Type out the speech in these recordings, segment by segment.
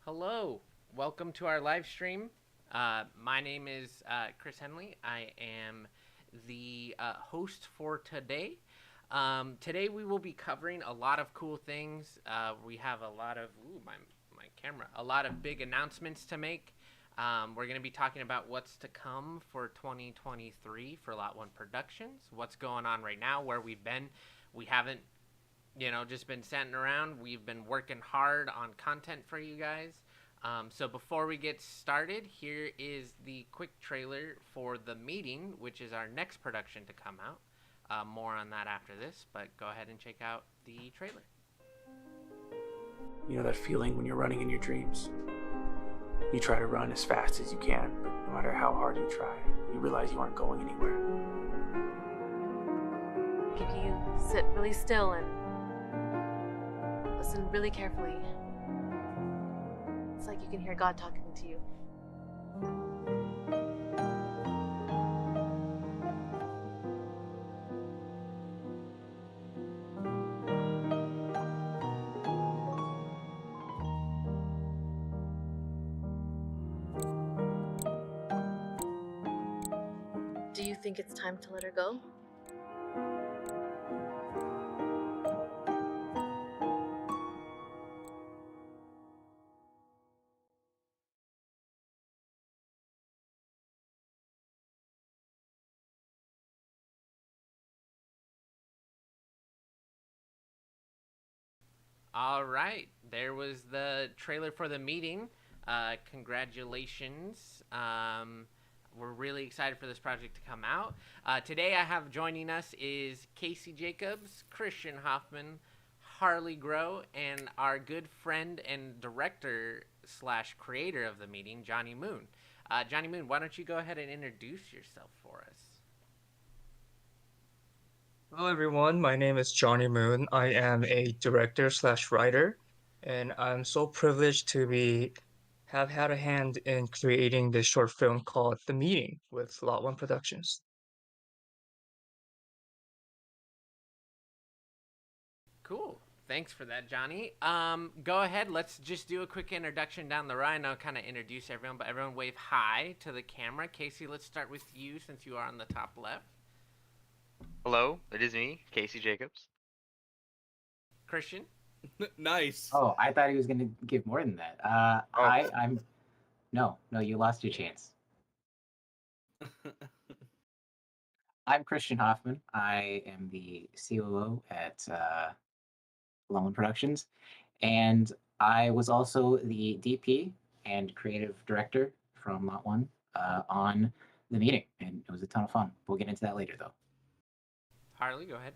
Hello, welcome to our live stream. My name is Chris Henley. I am the host for today. Today we will be covering a lot of cool things. We have a lot of my camera, a lot of big announcements to make. We're going to be talking about what's to come for 2023 for Lot1 Productions. What's going on right now? Where we've been. We haven't just been sitting around. We've been working hard on content for you guys. So before we get started, here is the quick trailer for The Meeting, which is our next production to come out. More on that after this, but go ahead and check out the trailer. You know that feeling when you're running in your dreams? You try to run as fast as you can, but no matter how hard you try, you realize you aren't going anywhere. If you sit really still and listen really carefully, it's like you can hear God talking to you. Do you think it's time to let her go? All right, there was the trailer for The Meeting. Congratulations. We're really excited for this project to come out. Today I have joining us is Casey Jacobs, Christian Hoffman, Harley Grow, and our good friend and director slash creator of The Meeting, Johnny Moon. Johnny Moon, why don't you go ahead and introduce yourself for us? Hello everyone, my name is Johnny Moon. I am a director slash writer, and I'm so privileged to have had a hand in creating this short film called The Meeting with Lot1 Productions. Cool. Thanks for that, Johnny. Go ahead. Let's just do a quick introduction down the line. I'll kind of introduce everyone, but everyone wave hi to the camera. Casey, let's start with you since you are on the top left. Hello, it is me, Casey Jacobs. Christian. Nice. Oh, I thought he was going to give more than that. Hi, I'm. No, you lost your chance. I'm Christian Hoffman. I am the COO at Lot1 Productions, and I was also the DP and creative director from Lot1 on The Meeting, and it was a ton of fun. We'll get into that later, though. Harley, go ahead.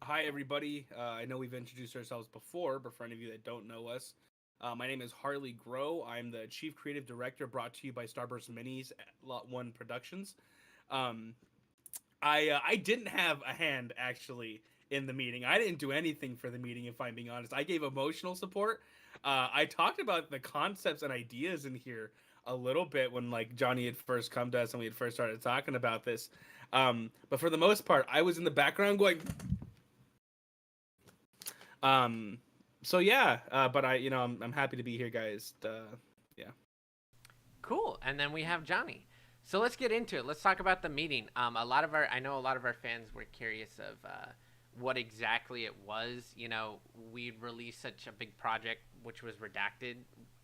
Hi, everybody. I know we've introduced ourselves before, but for any of you that don't know us, my name is Harley Grow. I'm the Chief Creative Director brought to you by Starburst Minis at Lot1 Productions. I didn't have a hand, actually, in the meeting. I didn't do anything for the meeting, if I'm being honest. I gave emotional support. I talked about the concepts and ideas in here a little bit when Johnny had first come to us and we had first started talking about this. But for the most part, I was in the background going. So yeah, but I'm happy to be here, guys. Yeah. Cool. And then we have Johnny. So let's get into it. Let's talk about The Meeting. I know a lot of our fans were curious of what exactly it was. We released such a big project, which was redacted.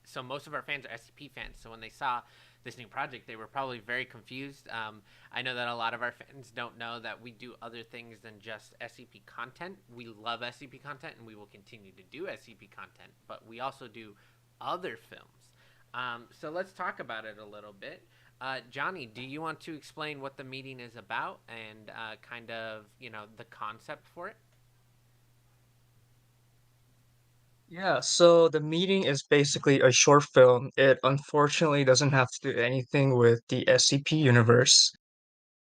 So most of our fans are SCP fans. So when they saw this new project, they were probably very confused. I know that a lot of our fans don't know that we do other things than just SCP content. We love SCP content, and we will continue to do SCP content, but we also do other films. So let's talk about it a little bit. Johnny, do you want to explain what The Meeting is about and kind of, the concept for it? Yeah, so The Meeting is basically a short film. It unfortunately doesn't have to do anything with the SCP universe,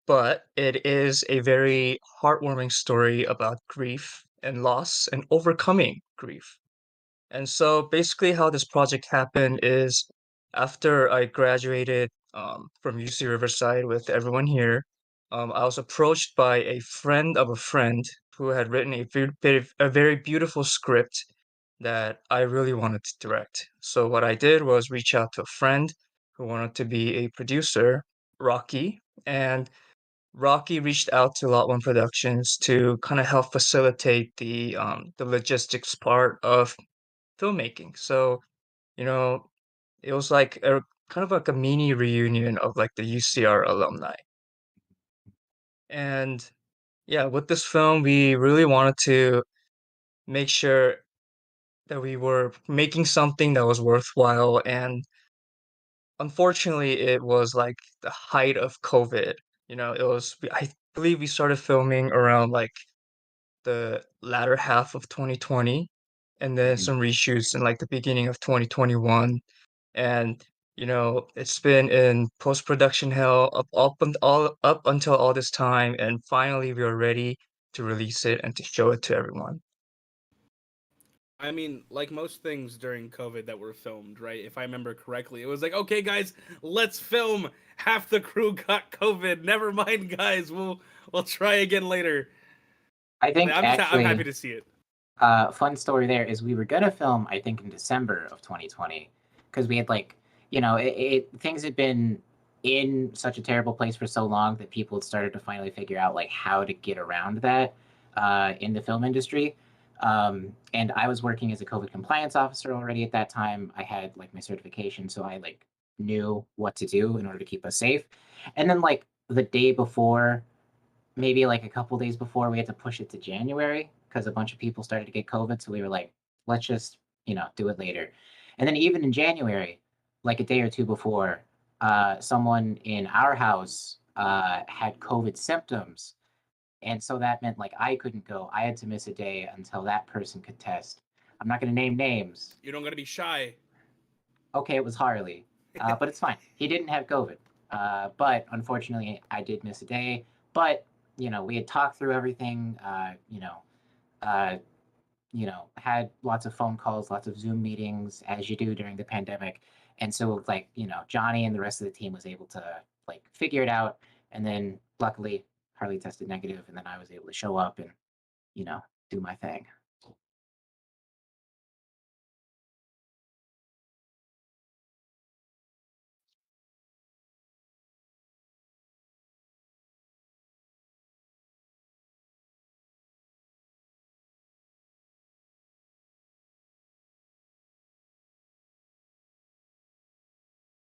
but it is a very heartwarming story about grief and loss and overcoming grief. And so basically how this project happened is after I graduated from UC Riverside with everyone here, I was approached by a friend of a friend who had written a very beautiful script that I really wanted to direct. So what I did was reach out to a friend who wanted to be a producer, Rocky, and Rocky reached out to Lot1 Productions to kind of help facilitate the logistics part of filmmaking. So, you know, it was like a kind of like a mini reunion of like the UCR alumni. And yeah, with this film, we really wanted to make sure that we were making something that was worthwhile. And unfortunately, it was like the height of COVID. I believe we started filming around like the latter half of 2020 and then Mhm. some reshoots in like the beginning of 2021. And it's been in post-production hell up until all this time, and finally we are ready to release it and to show it to everyone. I mean, like most things during COVID that were filmed, right? If I remember correctly, it was like, okay, guys, let's film. Half the crew got COVID. Never mind, guys. We'll try again later. I think I'm happy actually, to see it. fun story there is we were gonna film, I think, in December of 2020, because we had like, things had been in such a terrible place for so long that people had started to finally figure out like how to get around that in the film industry. And I was working as a COVID compliance officer already at that time. I had like my certification, so I like knew what to do in order to keep us safe. And then like the day before, maybe like a couple days before, we had to push it to January because a bunch of people started to get COVID. So we were like, let's just, do it later. And then even in January, like a day or two before, someone in our house had COVID symptoms. And so that meant like I couldn't go. I had to miss a day until that person could test. I'm not going to name names. You don't gotta be shy. Okay, it was Harley, but it's fine. He didn't have COVID. But unfortunately, I did miss a day. But we had talked through everything. Uh, had lots of phone calls, lots of Zoom meetings, as you do during the pandemic. And so, like, Johnny and the rest of the team was able to like figure it out. And then, luckily, Harley tested negative, and then I was able to show up and you know do my thing.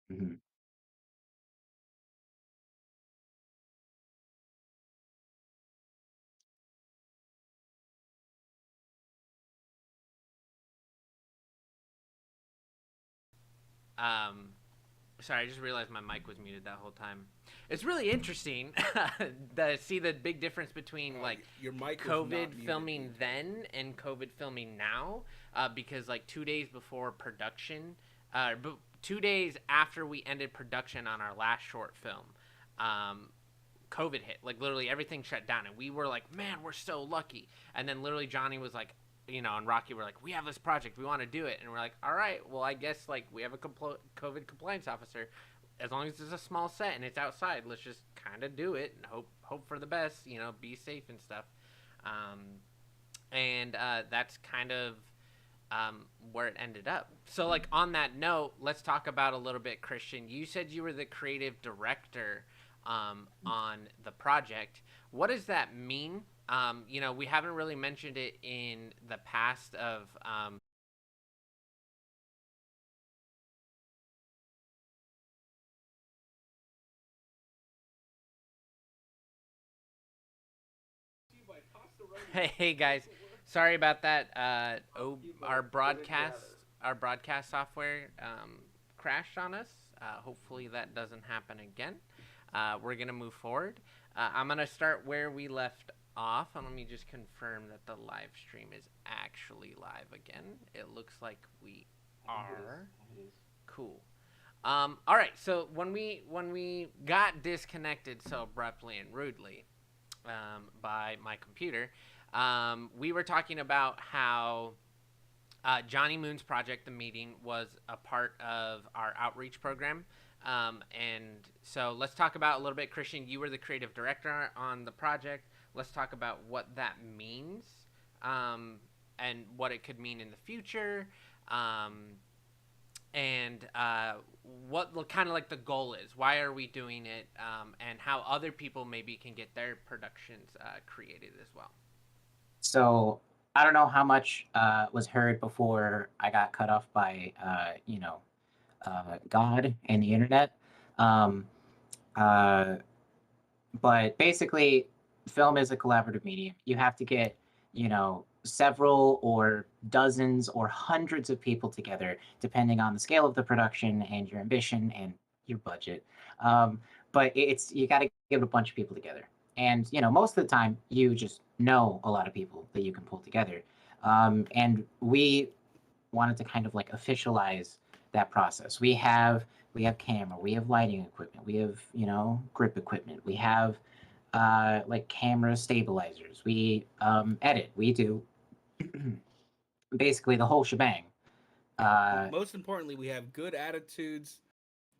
Mhm. Um, Sorry, I just realized my mic was muted that whole time. It's really interesting to see the big difference between like Your mic was not COVID muted, filming dude. then and COVID filming now, because like 2 days before production, but 2 days after we ended production on our last short film, um, COVID hit. Like literally everything shut down, and we were like, "Man, we're so lucky." And then literally Johnny was like, and Rocky were like, "We have this project, we want to do it," and we're like, "All right, well, I guess like we have a COVID compliance officer. As long as it's a small set and it's outside, let's just kind of do it and hope for the best. Be safe and stuff." And that's kind of where it ended up. So, like on that note, let's talk about a little bit, Christian. You said you were the creative director on the project. What does that mean? We haven't really mentioned it in the past of. Hey guys, sorry about that. Our broadcast software crashed on us. Hopefully that doesn't happen again. We're gonna move forward. I'm gonna start where we left off, and let me just confirm that the live stream is actually live again. It looks like we are. Cool. All right. So when we got disconnected so abruptly and rudely by my computer, we were talking about how Johnny Moon's project, The Meeting, was a part of our outreach program. And so let's talk about a little bit, Christian. You were the creative director on the project. Let's talk about what that means. and what it could mean in the future, and what kind of like the goal is. Why are we doing it, and how other people maybe can get their productions created as well. So I don't know how much was heard before I got cut off by God and the internet. Um, uh, but basically, film is a collaborative medium. You have to get, several or dozens or hundreds of people together, depending on the scale of the production and your ambition and your budget. But it's you got to get a bunch of people together, and most of the time you just know a lot of people that you can pull together. And we wanted to kind of like officialize that process. We have camera, we have lighting equipment, we have grip equipment, we have like camera stabilizers, we edit, we do basically the whole shebang. Uh, Most importantly, we have good attitudes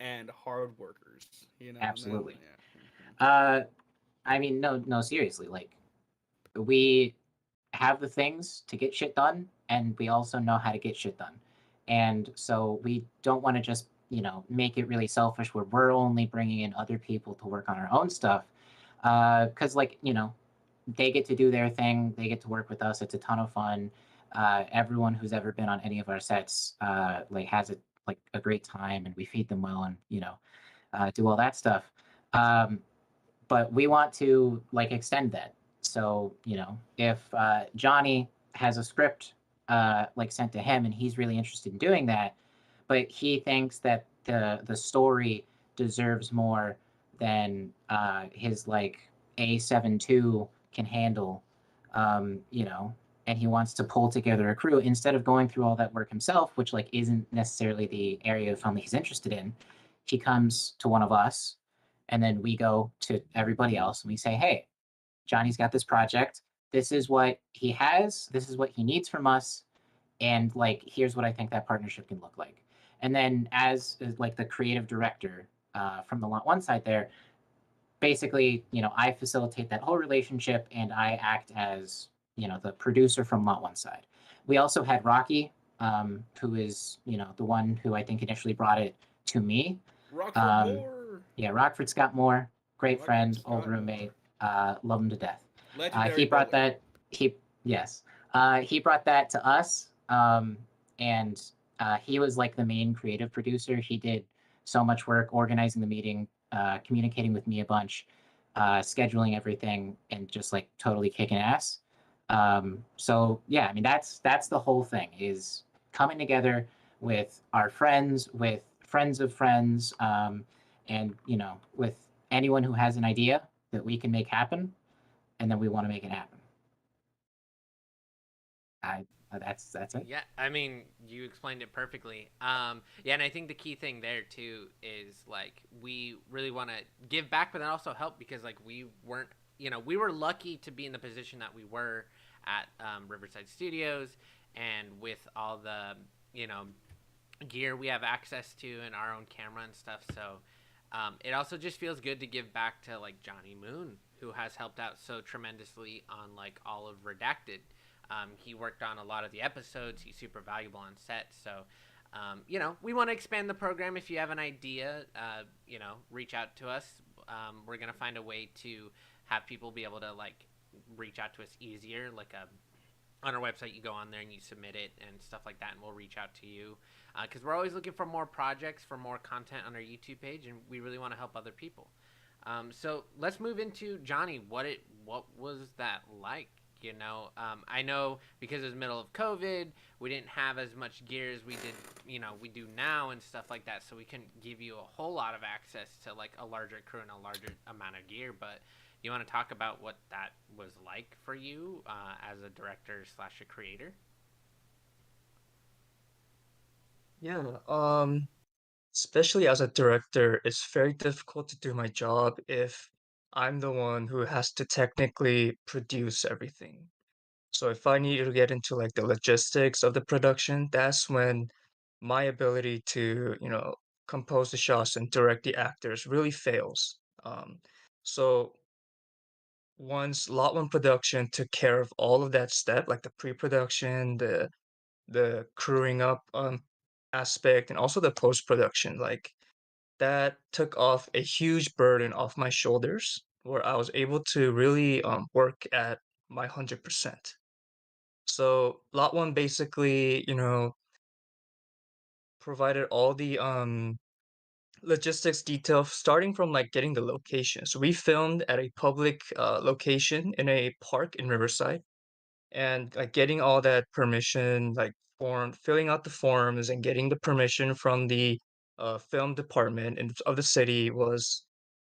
and hard workers. And that, Absolutely. yeah. Uh, I mean, no, no, seriously, like we have the things to get shit done, and we also know how to get shit done. And so we don't want to just, make it really selfish where we're only bringing in other people to work on our own stuff. Because, like, they get to do their thing, they get to work with us. It's a ton of fun. Everyone who's ever been on any of our sets, like, has a great time, and we feed them well, and do all that stuff. Um, but we want to like extend that. So if Johnny has a script like sent to him and he's really interested in doing that, but he thinks that the story deserves more than his like A72 can handle, and he wants to pull together a crew instead of going through all that work himself, which like isn't necessarily the area of film that he's interested in. He comes to one of us, and then we go to everybody else and we say, hey, Johnny's got this project. This is what he has. This is what he needs from us. And like, here's what I think that partnership can look like. And then as like the creative director from the Lot1 side there, basically, I facilitate that whole relationship and I act as, the producer from Lot1 side. We also had Rocky, who is, the one who I think initially brought it to me. Rockford um, Moore, yeah, Rockford Scott Moore, great Rockford friend, old Scott Moore, roommate, love him to death. legendary He brought bowler. that. He Yes, he brought that to us, and he was like the main creative producer. He did so much work organizing the meeting, communicating with me a bunch, scheduling everything, and just like totally kicking ass. So yeah, I mean that's the whole thing is coming together with our friends, with friends of friends, and with anyone who has an idea that we can make happen, and then we want to make it happen. I that's it. Yeah, I mean, you explained it perfectly. Yeah, and I think the key thing there too is like we really want to give back, but then also help because like we weren't, we were lucky to be in the position that we were at Riverside Studios, and with all the you know gear we have access to and our own camera and stuff. So it also just feels good to give back to like Johnny Moon, who has helped out so tremendously on like all of Redacted. He worked on a lot of the episodes. He's super valuable on set. So, we want to expand the program. If you have an idea, reach out to us. We're going to find a way to have people be able to like reach out to us easier. Like on our website, you go on there and you submit it and stuff like that, and we'll reach out to you because we're always looking for more projects, for more content on our YouTube page, and we really want to help other people. So let's move into Johnny. What was that like? I know because it was middle of COVID, we didn't have as much gear as we did, we do now and stuff like that. So we couldn't give you a whole lot of access to like a larger crew and a larger amount of gear. But you want to talk about what that was like for you as a director slash a creator? Yeah, especially as a director, it's very difficult to do my job if I'm the one who has to technically produce everything. So if I need to get into like the logistics of the production, that's when my ability to, compose the shots and direct the actors really fails. So once Lot1 Production took care of all of that step, like the pre-production, the crewing up aspect, and also the post-production, like that took off a huge burden off my shoulders, where I was able to really work at my 100%. So Lot1 basically, provided all the logistics detail starting from like getting the location. So we filmed at a public location in a park in Riverside, and like getting all that permission, like filling out the forms and getting the permission from the film department of the city was,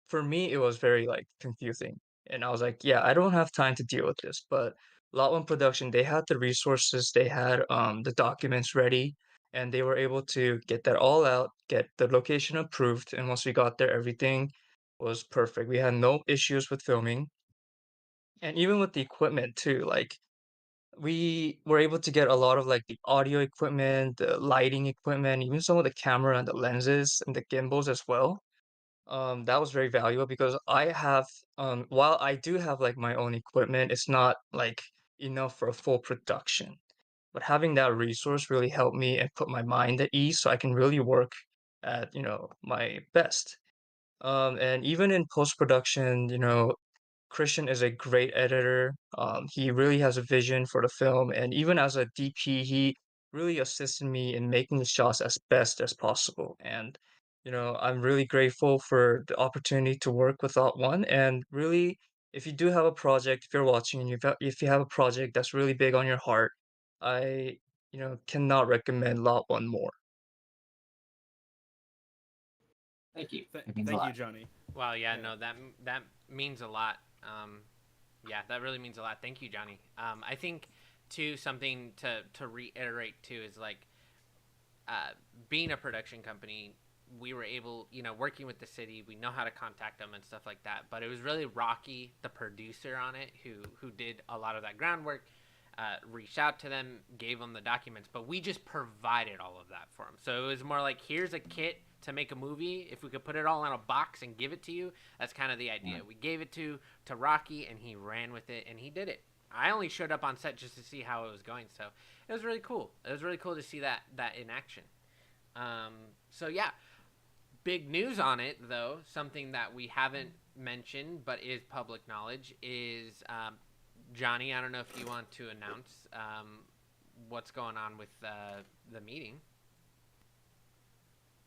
for me, it was very like confusing. And I was like, yeah, I don't have time to deal with this. But Lot1 Production, they had the resources, they had the documents ready, and they were able to get that all out, get the location approved, and once we got there, everything was perfect. We had no issues with filming, and even with the equipment too. Like we were able to get a lot of like the audio equipment, the lighting equipment, even some of the camera and the lenses and the gimbals as well. That was very valuable because while I do have like my own equipment, it's not like enough for a full production. But having that resource really helped me and put my mind at ease so I can really work at, my best. And even in post-production, Christian is a great editor. He really has a vision for the film, and even as a DP, he really assisted me in making the shots as best as possible. And I'm really grateful for the opportunity to work with Lot1. And really, if you do have a project, if you're watching and if you have a project that's really big on your heart, I cannot recommend Lot1 more. Thank you. It means a Thank you, lot. Johnny. Wow, yeah, Yeah. no, that means a lot. Yeah, that really means a lot. Thank you, Johnny. I think too, something to reiterate too is like being a production company, we were able, working with the city, we know how to contact them and stuff like that. But it was really Rocky, the producer on it, who did a lot of that groundwork. Reached out to them, gave them the documents, but we just provided all of that for them. So it was more like, here's a kit to make a movie. If we could put it all in a box and give it to you, that's kind of the idea. Yeah. We gave it to Rocky, and he ran with it, and he did it. I only showed up on set just to see how it was going, so it was really cool. It was really cool to see that in action. So yeah, big news on it though. Something that we haven't mentioned but is public knowledge is Johnny. I don't know if you want to announce what's going on with the meeting.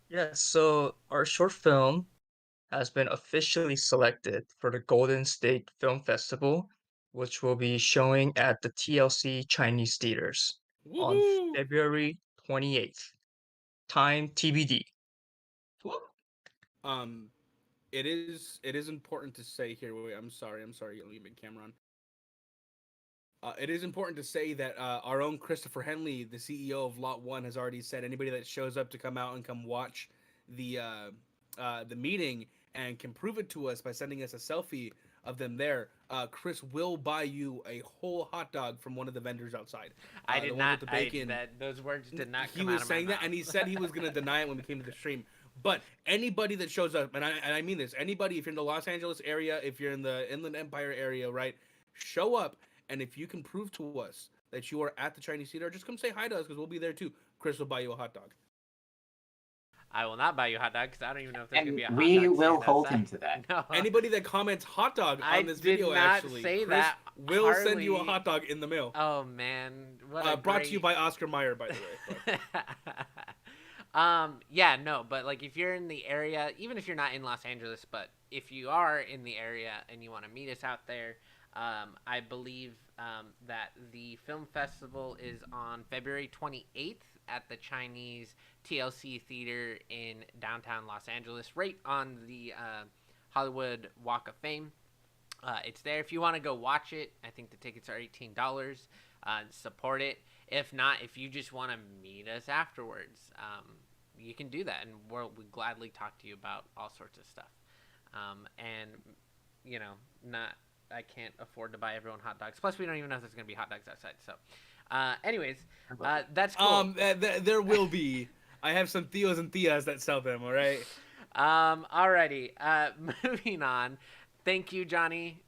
Yeah, so our short film has been officially selected for the Golden State Film Festival, which will be showing at the TLC Chinese theaters on Woohoo! February 28th. Time TBD. Woo! Um, it is important to say here. Wait, I'm sorry. Let me make camera on. It is important to say that our own Christopher Henley, the CEO of Lot1, has already said anybody that shows up to come out and come watch the meeting and can prove it to us by sending us a selfie of them there, Chris will buy you a whole hot dog from one of the vendors outside. I The did one not. with the bacon. Those words did not He come was out of my saying that, mouth. and he said he was going to deny it when we came to the stream. But anybody that shows up, and I mean this, anybody, if you're in the Los Angeles area, if you're in the Inland Empire area, right, show up, and if you can prove to us that you are at the Chinese theater, just come say hi to us because we'll be there too. Chris will buy you a hot dog. I will not buy you a hot dog because I don't even know if there's And gonna be a hot we dog will stand hold outside. him to that. No. Anybody that comments hot dog I on this did video, not actually, say Chris that, will send you a Harley. hot dog in the mail. Oh man, what a Brought to you great- by Oscar Mayer, by the way. Yeah, no, but like if you're in the area, even if you're not in Los Angeles, but if you are in the area and you want to meet us out there, I believe that the film festival is on February 28th at the Chinese TLC Theater in downtown Los Angeles, right on the Hollywood Walk of Fame. It's there if you want to go watch it. I think the tickets are $18. Support it. If not, if you just want to meet us afterwards, you can do that, and we'll gladly talk to you about all sorts of stuff. And I can't afford to buy everyone hot dogs. Plus, we don't even know if there's gonna be hot dogs outside. So, anyways, that's cool. There will be. I have some Theos and Theas that sell them. All right. Alrighty. Moving on. thank you, Johnny.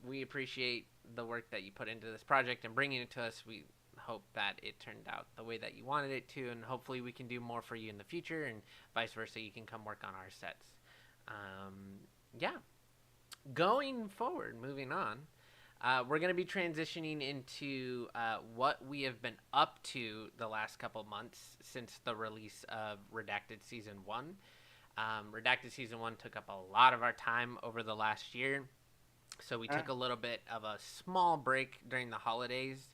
We appreciate the work that you put into this project and bringing it to us. We hope that it turned out the way that you wanted it to, and hopefully we can do more for you in the future, and vice versa. You can come work on our sets. Yeah. Going forward, moving on, we're going to be transitioning into what we have been up to the last couple months since the release of Redacted Season 1. Redacted Season 1 took up a lot of our time over the last year, so we took a little bit of a small break during the holidays,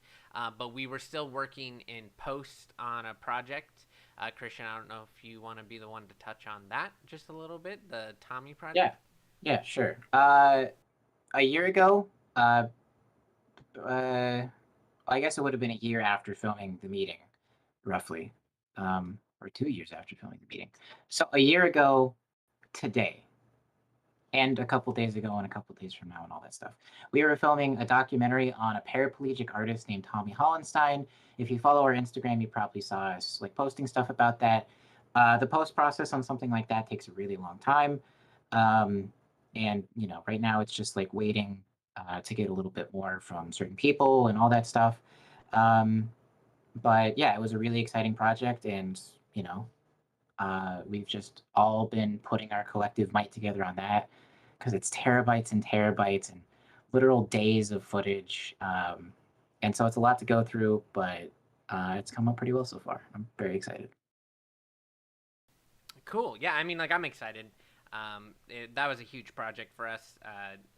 but we were still working in post on a project. Christian, I don't know if you want to be the one to touch on that just a little bit, the Tommy project? Yeah, sure. A year ago, I guess it would have been a year after filming the meeting, roughly, or 2 years after filming the meeting. So a year ago today, and a couple days ago, and a couple days from now, and all that stuff, we were filming a documentary on a paraplegic artist named Tommy Hollenstein. If you follow our Instagram, you probably saw us like posting stuff about that. The post process on something like that takes a really long time, and right now it's just like waiting to get a little bit more from certain people and all that stuff. But yeah, it was a really exciting project, and we've just all been putting our collective might together on that because it's terabytes and terabytes and literal days of footage. And so it's a lot to go through, but it's come up pretty well so far. I'm very excited. Cool. Yeah, I mean, like, I'm excited. That was a huge project for us.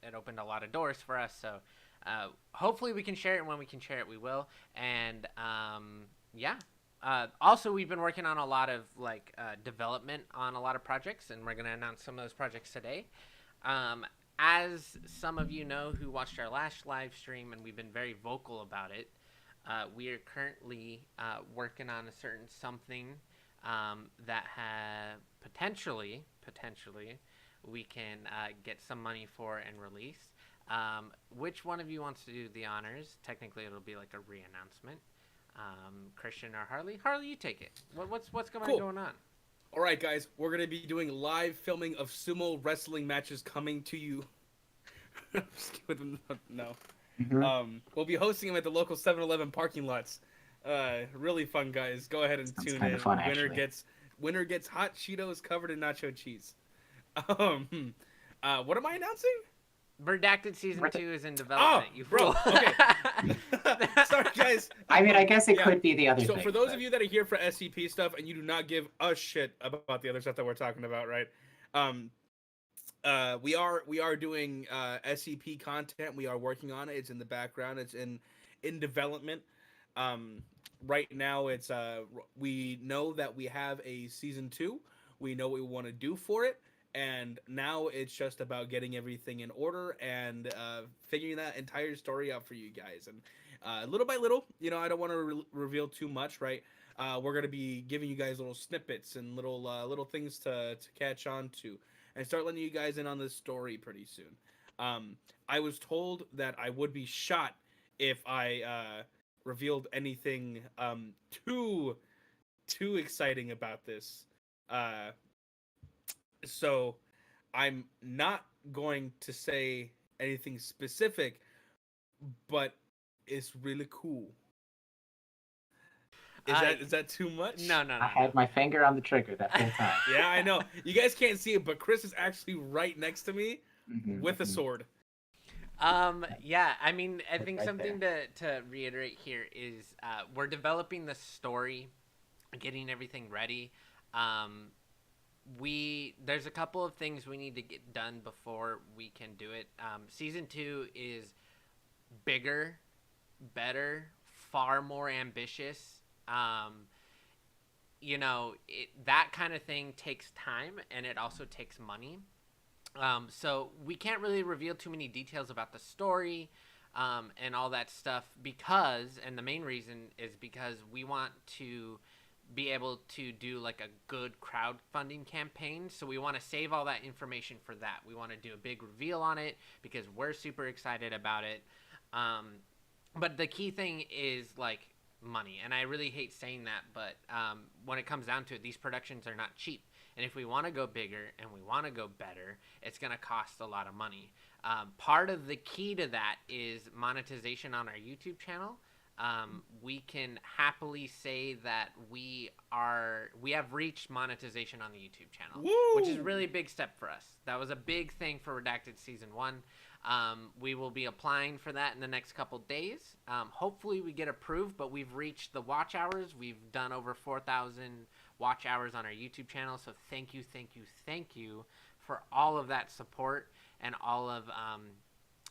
It opened a lot of doors for us, so hopefully we can share it, and when we can share it, we will. And yeah. Also, we've been working on a lot of development on a lot of projects, and we're going to announce some of those projects today. As some of you know who watched our last live stream, and we've been very vocal about it, we are currently working on a certain something that potentially we can get some money for and release. Which one of you wants to do the honors? Technically, it'll be like a re-announcement. Christian or Harley? Harley, you take it. What's going on? All right, guys, we're gonna be doing live filming of sumo wrestling matches coming to you. No. Mm-hmm. We'll be hosting them at the local 7-Eleven parking lots. Really fun, guys. Go ahead and Sounds tune kinda in. fun, actually. Winner gets hot Cheetos covered in nacho cheese. What am I announcing? Redacted Season 2 is in development, you bro, fool. okay. Sorry, guys. I mean, I guess it Yeah. could be the other So thing. for those of you that are here for SCP stuff and you do not give a shit about the other stuff that we're talking about, right? We are doing SCP content. We are working on it. It's in the background. It's in development. Right now, it's we know that we have a season 2. We know what we want to do for it, and now it's just about getting everything in order and figuring that entire story out for you guys. And little by little, I don't want to reveal too much, right? We're gonna be giving you guys little snippets and little things to catch on to, and start letting you guys in on this story pretty soon. I was told that I would be shot if I revealed anything too exciting about this. So I'm not going to say anything specific, but it's really cool. Is that too much? No. I had my finger on the trigger that whole time. Yeah, I know. You guys can't see it, but Chris is actually right next to me with a sword. Yeah, I mean, I think right something to reiterate here is we're developing the story, getting everything ready. There's a couple of things we need to get done before we can do it. Season 2 is bigger, better, far more ambitious. That kind of thing takes time, and it also takes money. So we can't really reveal too many details about the story and all that stuff and the main reason is because we want to be able to do like a good crowdfunding campaign. So we want to save all that information for that. We want to do a big reveal on it because we're super excited about it. But the key thing is money. And I really hate saying that, but when it comes down to it, these productions are not cheap. And if we want to go bigger and we want to go better, it's going to cost a lot of money. Part of the key to that is monetization on our YouTube channel. We can happily say that we have reached monetization on the YouTube channel, which is a really big step for us. That was a big thing for Redacted Season 1. We will be applying for that in the next couple days. Hopefully we get approved, but we've reached the watch hours. We've done over 4,000 watch hours on our YouTube channel. So thank you for all of that support and all of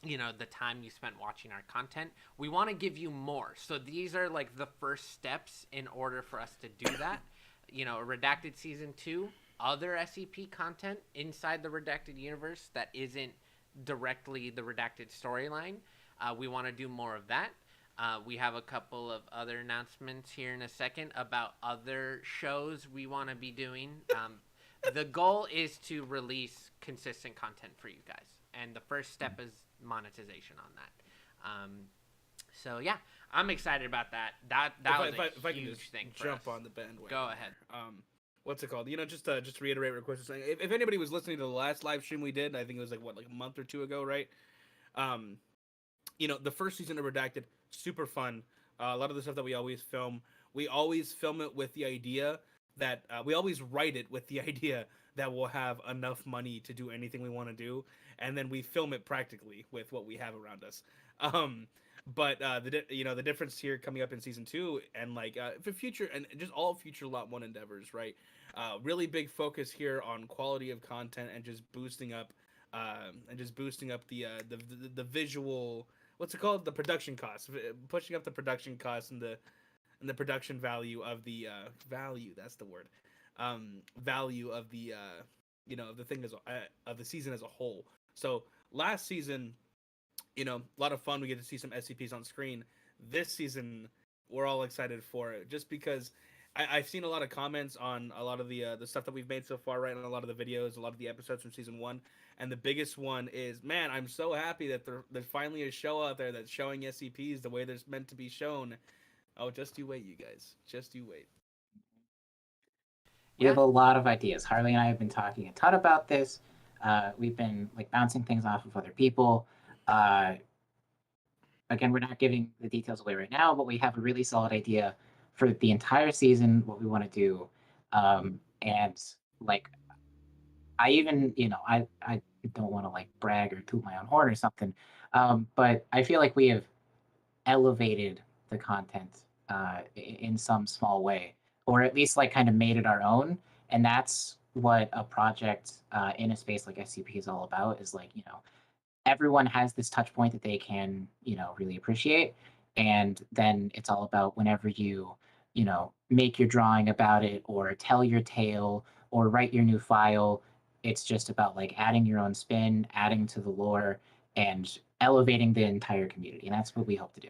the time you spent watching our content. We want to give you more. So these are like the first steps in order for us to do that. Redacted Season 2, other SCP content inside the Redacted universe that isn't directly the Redacted storyline. We want to do more of that. We have a couple of other announcements here in a second about other shows we want to be doing. The goal is to release consistent content for you guys. And the first step is monetization on that. So yeah, I'm excited about that. That was a huge thing for us. Jump on the bandwagon. Go ahead. What's it called? Just to reiterate real quick, if anybody was listening to the last live stream we did, I think it was like a month or two ago, right? The first season of Redacted, super fun. A lot of the stuff that we always film it with the idea that we always write it with the idea that we'll have enough money to do anything we want to do, and then we film it practically with what we have around us. But the difference here coming up in season 2 and for future and just all future Lot 1 endeavors, right? Really big focus here on quality of content and just boosting up the visual, what's it called, the production costs, pushing up the production costs and the production value of the value of the the thing of the season as a whole. So last season, a lot of fun. We get to see some SCPs on screen. This season, we're all excited for it, just because I've seen a lot of comments on a lot of the stuff that we've made so far, right? And a lot of the videos, a lot of the episodes from season 1. And the biggest one is, man, I'm so happy that there's finally a show out there that's showing SCPs the way they're meant to be shown. Oh, just you wait, you guys. Just you wait. We have a lot of ideas. Harley and I have been talking a ton about this. We've been bouncing things off of other people. Again, we're not giving the details away right now, but we have a really solid idea for the entire season, what we want to do. And I even, I don't want to brag or toot my own horn or something. But I feel like we have elevated the content in some small way, or at least kind of made it our own. And that's what a project in a space like SCP is all about, is everyone has this touch point that they can, really appreciate. And then it's all about whenever you make your drawing about it or tell your tale or write your new file, it's just about adding your own spin, adding to the lore, and elevating the entire community. And that's what we hope to do.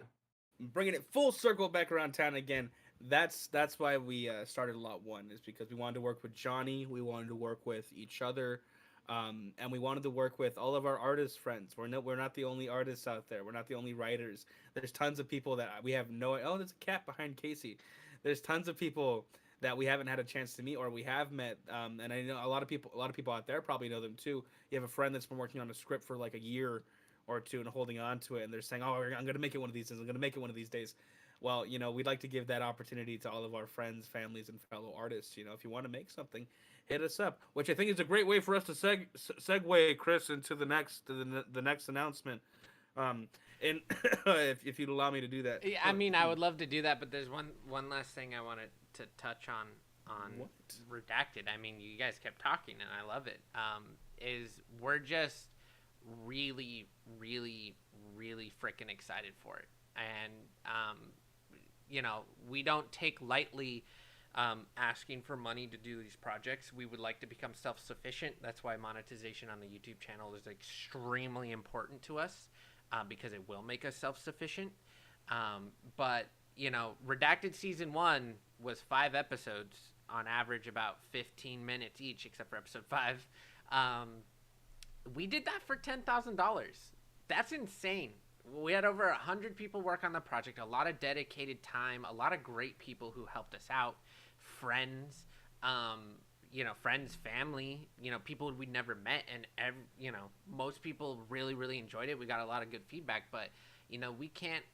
Bringing it full circle back around town again. That's why we started Lot 1, is because we wanted to work with Johnny, we wanted to work with each other, and we wanted to work with all of our artist friends. We're not the only artists out there. We're not the only writers. There's tons of people that we have there's a cat behind Casey. There's tons of people that we haven't had a chance to meet, or we have met, and I know a lot of people out there probably know them too. You have a friend that's been working on a script for a year or two and holding on to it, and they're saying, "Oh, I'm going to make it one of these days. I'm going to make it one of these days." Well, we'd like to give that opportunity to all of our friends, families, and fellow artists. If you want to make something, hit us up. Which I think is a great way for us to segue, Chris, into the next announcement. And if you'd allow me to do that. Yeah, I mean, I would love to do that, but there's one last thing I wanted to touch on What? Redacted. I mean, you guys kept talking, and I love it. Is we're just really, really, really freaking excited for it, and we don't take lightly asking for money to do these projects. We would like to become self-sufficient. That's why monetization on the YouTube channel is extremely important to us, because it will make us self-sufficient. But Redacted Season 1 was 5 episodes, on average about 15 minutes each, except for episode 5. We did that for $10,000. That's insane. we had over 100 people work on the project, a lot of dedicated time, a lot of great people who helped us out, friends, friends, family, people we'd never met. And, most people really, really enjoyed it. We got a lot of good feedback, but, we can't,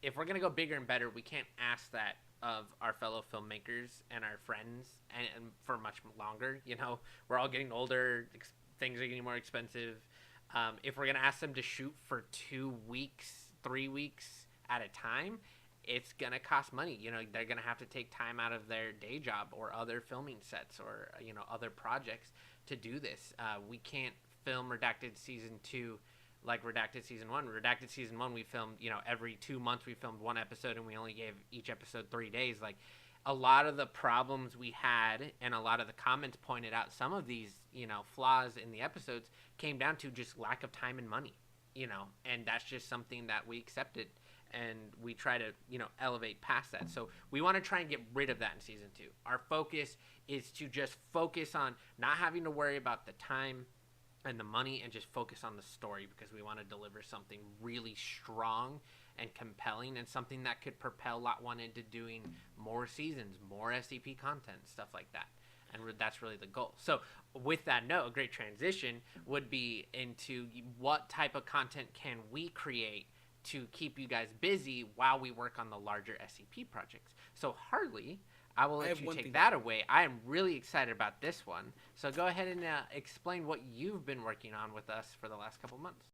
if we're going to go bigger and better, we can't ask that of our fellow filmmakers and our friends and for much longer. We're all getting older, things are getting more expensive. If we're gonna ask them to shoot for 2 weeks, 3 weeks at a time, it's gonna cost money. They're gonna have to take time out of their day job or other filming sets or other projects to do this. We can't film Redacted season 2 like Redacted season 1. Redacted season 1, we filmed every 2 months we filmed one episode, and we only gave each episode 3 days. Like, a lot of the problems we had and a lot of the comments pointed out some of these flaws in the episodes came down to just lack of time and money, and that's just something that we accepted, and we try to elevate past that. So we want to try and get rid of that in season 2. Our focus is to just focus on not having to worry about the time and the money, and just focus on the story, because we want to deliver something really strong and compelling, and something that could propel Lot1 into doing more seasons, more SCP content, stuff like that. And that's really the goal. So with that note, a great transition would be into what type of content can we create to keep you guys busy while we work on the larger SCP projects. So Harley, I will let you take that away. I am really excited about this one. So go ahead and explain what you've been working on with us for the last couple months.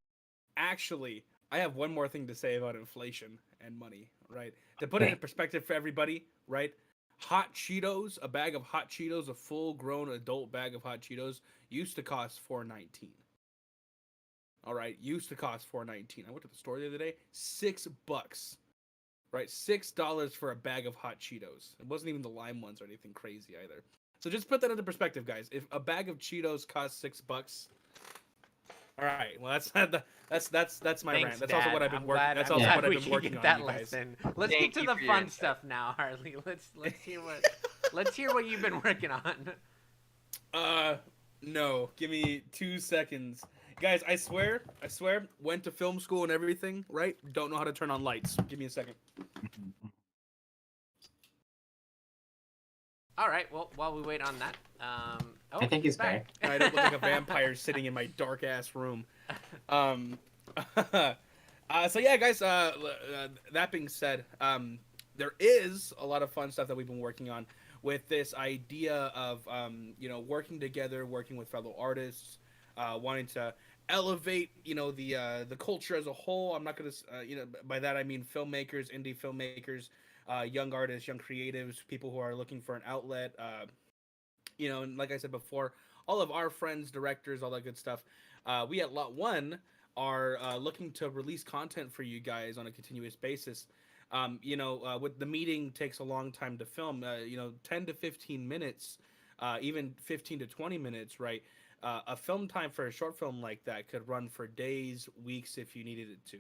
Actually, I have one more thing to say about inflation and money, right? To put it in perspective for everybody, right? Hot Cheetos, a bag of Hot Cheetos, a full-grown adult bag of Hot Cheetos, used to cost $4.19. All right, used to cost $4.19. I went to the store the other day, $6, right? $6 for a bag of Hot Cheetos. It wasn't even the lime ones or anything crazy either. So just put that into perspective, guys. If a bag of Cheetos costs $6, all right. Well, that's my Thanks, rant. That's Dad. also what I've been working. That's also glad what I've we been could working get on, that you guys. lesson. Let's Thank get to you the for your fun insight. stuff now, Harley. Let's hear what you've been working on. No. Give me 2 seconds, guys. I swear, went to film school and everything. Right? Don't know how to turn on lights. Give me a second. All right. Well, while we wait on that, I think he's back. I don't look like a vampire sitting in my dark ass room. So yeah, guys. That being said, there is a lot of fun stuff that we've been working on with this idea of working together, working with fellow artists, wanting to elevate the culture as a whole. I'm not gonna by that I mean filmmakers, indie filmmakers, young artists, young creatives, people who are looking for an outlet. And like I said before, all of our friends, directors, all that good stuff. We at Lot1 are looking to release content for you guys on a continuous basis. With the meeting takes a long time to film, 10 to 15 minutes, even 15 to 20 minutes, right? A film time for a short film like that could run for days, weeks if you needed it to,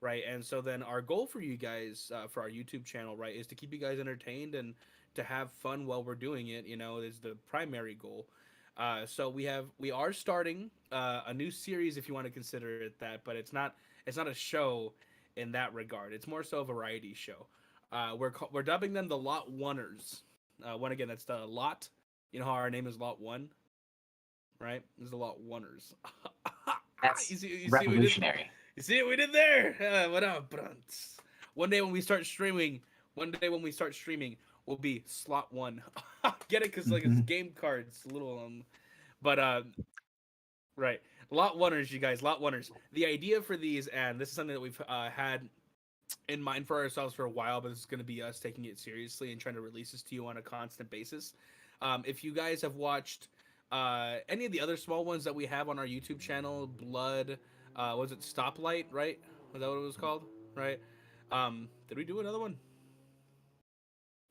right? And so then our goal for you guys, for our YouTube channel, right, is to keep you guys entertained and to have fun while we're doing it, is the primary goal. So we are starting a new series, if you want to consider it that, but it's not a show in that regard. It's more so a variety show. We're dubbing them the Lot1ers. One again, that's the Lot. You know how our name is Lot1, right? This is the Lot1ers. That's you revolutionary. You see what we did there? What up, brunts? One day when we start streaming, will be Slot 1. Get it? Because like it's game cards, little but right. Lot1ers, you guys, Lot1ers. The idea for these, and this is something that we've had in mind for ourselves for a while, but this is going to be us taking it seriously and trying to release this to you on a constant basis. If you guys have watched any of the other small ones that we have on our YouTube channel, Blood, was it Stoplight, right? Was that what it was called? Right? Did we do another one?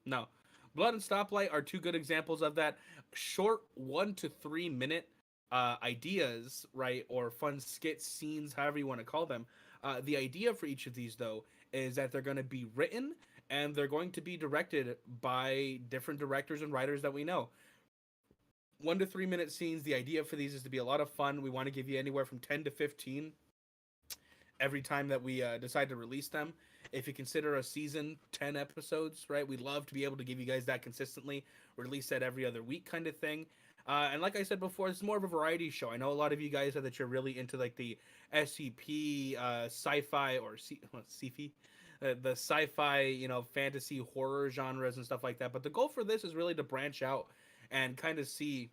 No. Blood and Stoplight are two good examples of that. Short 1 to 3 minute ideas, right? Or fun skits, scenes, however you want to call them. The idea for each of these, though, is that they're going to be written and they're going to be directed by different directors and writers that we know. 1 to 3 minute scenes. The idea for these is to be a lot of fun. We want to give you anywhere from 10 to 15. every time that we decide to release them. If you consider a season 10 episodes, right? We'd love to be able to give you guys that consistently, release that every other week kind of thing. And like I said before, it's more of a variety show. I know a lot of you guys said that you're really into like the SCP, sci-fi or sci-fi, the sci-fi, fantasy horror genres and stuff like that. But the goal for this is really to branch out and kind of see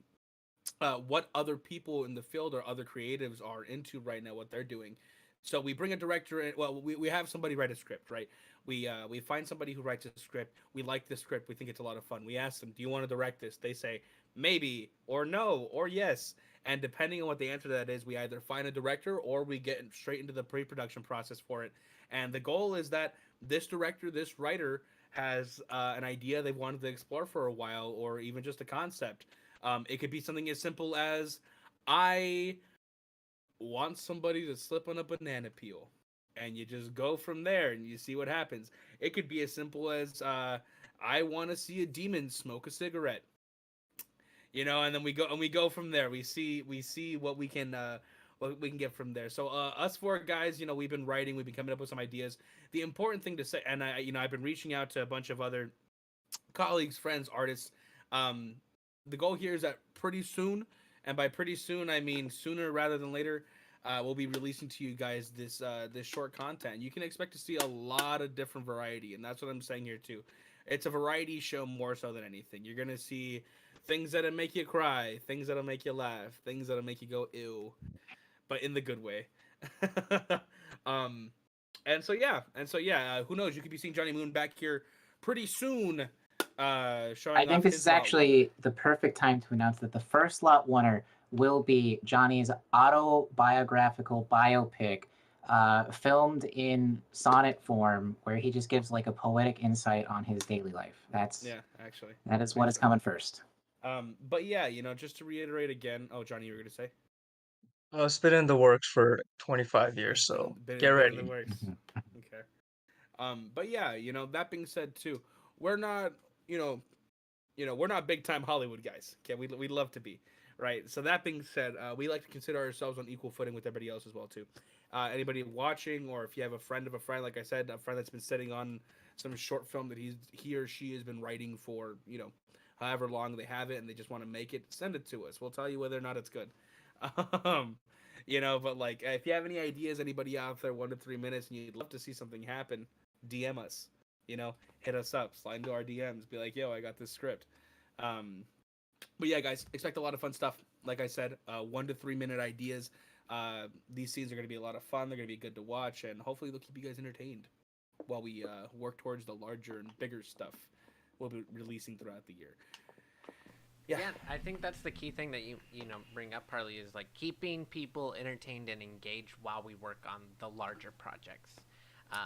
what other people in the field or other creatives are into right now, what they're doing. So we bring a director in. Well, we have somebody write a script, right? We find somebody who writes a script. We like the script. We think it's a lot of fun. We ask them, "Do you want to direct this?" They say maybe or no or yes. And depending on what the answer to that is, we either find a director or we get straight into the pre-production process for it. And the goal is that this director, this writer, has an idea they've wanted to explore for a while, or even just a concept. It could be something as simple as I want somebody to slip on a banana peel, and you just go from there and you see what happens. It could be as simple as I want to see a demon smoke a cigarette, and then we go from there. We see what we can get from there. So us four guys, we've been writing, we've been coming up with some ideas. The important thing to say, and I've been reaching out to a bunch of other colleagues, friends, artists. Um, the goal here is that pretty soon, and by pretty soon I mean sooner rather than later, we'll be releasing to you guys this short content. You can expect to see a lot of different variety, and that's what I'm saying here too. It's a variety show more so than anything. You're gonna see things that'll make you cry, things that'll make you laugh, things that'll make you go ew, but in the good way. um, and so yeah, who knows? You could be seeing Johnny Moon back here pretty soon. Showing I think off this his is actually the perfect time to announce that the first Lot Oneer will be Johnny's autobiographical biopic, filmed in sonnet form, where he just gives like a poetic insight on his daily life. Yeah, actually, That is what is coming first. But yeah, just to reiterate again. Oh, Johnny, you were gonna say? It's been in the works for 25 years, It's so been, get been in the ready. works. Okay. But yeah, that being said too, we're not, we're not big time Hollywood guys. Okay, we love to be, right? So that being said, we like to consider ourselves on equal footing with everybody else as well too. Anybody watching, or if you have a friend of a friend, like I said, a friend that's been sitting on some short film that he or she has been writing for, however long they have it, and they just want to make it, send it to us. We'll tell you whether or not it's good. Um, but like, if you have any ideas, anybody out there, 1 to 3 minutes, and you'd love to see something happen, DM us. Hit us up, slide into our DMs, be like, yo, I got this script. But yeah, guys, expect a lot of fun stuff. Like I said, 1 to 3 minute ideas. These scenes are going to be a lot of fun. They're going to be good to watch, and hopefully they'll keep you guys entertained while we work towards the larger and bigger stuff we'll be releasing throughout the year. Yeah, I think that's the key thing that you bring up, Harley, is like keeping people entertained and engaged while we work on the larger projects.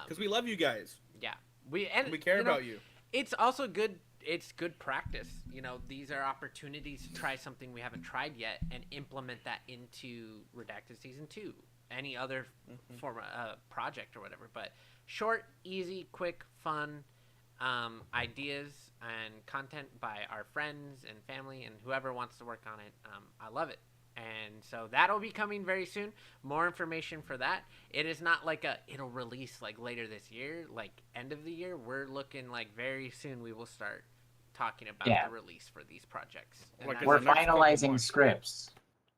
Because we love you guys. Yeah, we care about you. It's also good. It's good practice. These are opportunities to try something we haven't tried yet and implement that into Redacted Season 2, any other form of project or whatever. But short, easy, quick, fun ideas and content by our friends and family and whoever wants to work on it. I love it. And so that'll be coming very soon. More information for that. It is not like it'll release like later this year, like end of the year. We're looking like very soon we will start talking about the release for these projects. We're finalizing scripts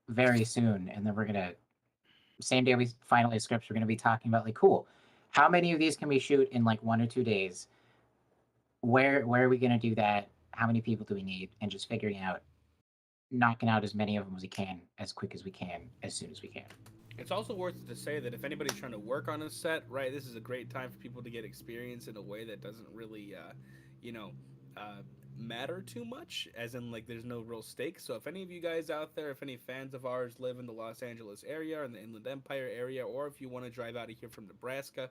very soon, and then we're gonna, same day we finalize scripts, we're gonna be talking about like, cool, how many of these can we shoot in like 1 or 2 days? Where are we gonna do that? How many people do we need? And just figuring out, knocking out as many of them as we can, as quick as we can, as soon as we can. It's also worth it to say that if anybody's trying to work on a set, right, this is a great time for people to get experience in a way that doesn't really, matter too much, as in like there's no real stakes. So if any of you guys out there, if any fans of ours live in the Los Angeles area or in the Inland Empire area, or if you want to drive out of here from Nebraska,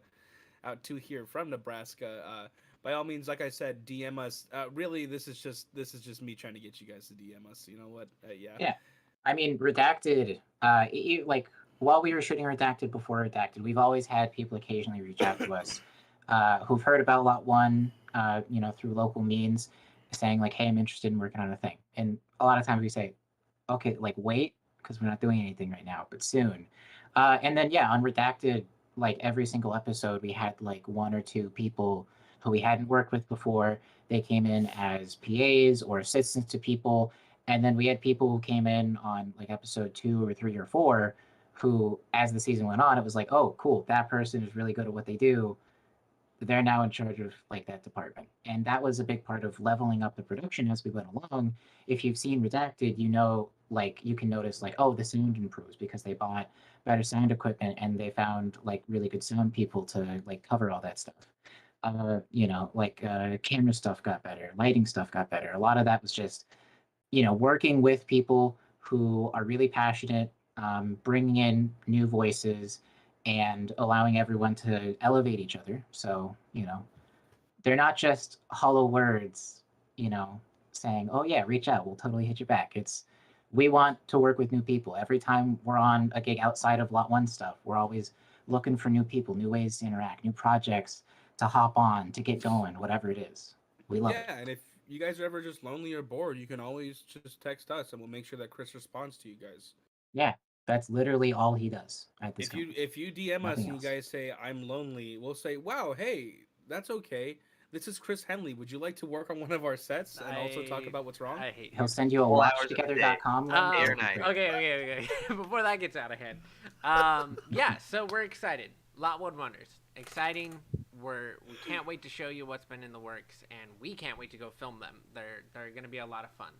by all means, like I said, DM us. Really, this is just me trying to get you guys to DM us. You know what? Yeah. I mean, Redacted. Like while we were shooting Redacted, before Redacted, we've always had people occasionally reach out to us who've heard about Lot1, through local means, saying like, "Hey, I'm interested in working on a thing." And a lot of times we say, "Okay, like wait, because we're not doing anything right now, but soon." And then on Redacted, like every single episode, we had like one or two people who we hadn't worked with before. They came in as PAs or assistants to people. And then we had people who came in on like episode 2 or 3 or 4 who, as the season went on, it was like, oh, cool, that person is really good at what they do. They're now in charge of like that department. And that was a big part of leveling up the production as we went along. If you've seen Redacted, you know, like you can notice like, oh, the sound improves because they bought better sound equipment and they found like really good sound people to like cover all that stuff. Camera stuff got better, lighting stuff got better. A lot of that was just, working with people who are really passionate, bringing in new voices, and allowing everyone to elevate each other. So, they're not just hollow words, saying, oh, yeah, reach out, we'll totally hit you back. We want to work with new people. Every time we're on a gig outside of Lot 1 stuff, we're always looking for new people, new ways to interact, new projects to hop on, to get going, whatever it is. We love it. Yeah, and if you guys are ever just lonely or bored, you can always just text us, and we'll make sure that Chris responds to you guys. Yeah, that's literally all he does at this If you company. if you DM us Nothing and you else. guys say I'm lonely, we'll say, wow, hey, that's okay. This is Chris Henley. Would you like to work on one of our sets and also talk about what's wrong? I hate He'll you. send you a 4 hours in a day. watchtogether.com link. Day or It'll be night. great. Okay. Before that gets out of hand, yeah. So we're excited. Lot1 Wonders, exciting. We can't wait to show you what's been in the works, and we can't wait to go film them. They're gonna be a lot of fun.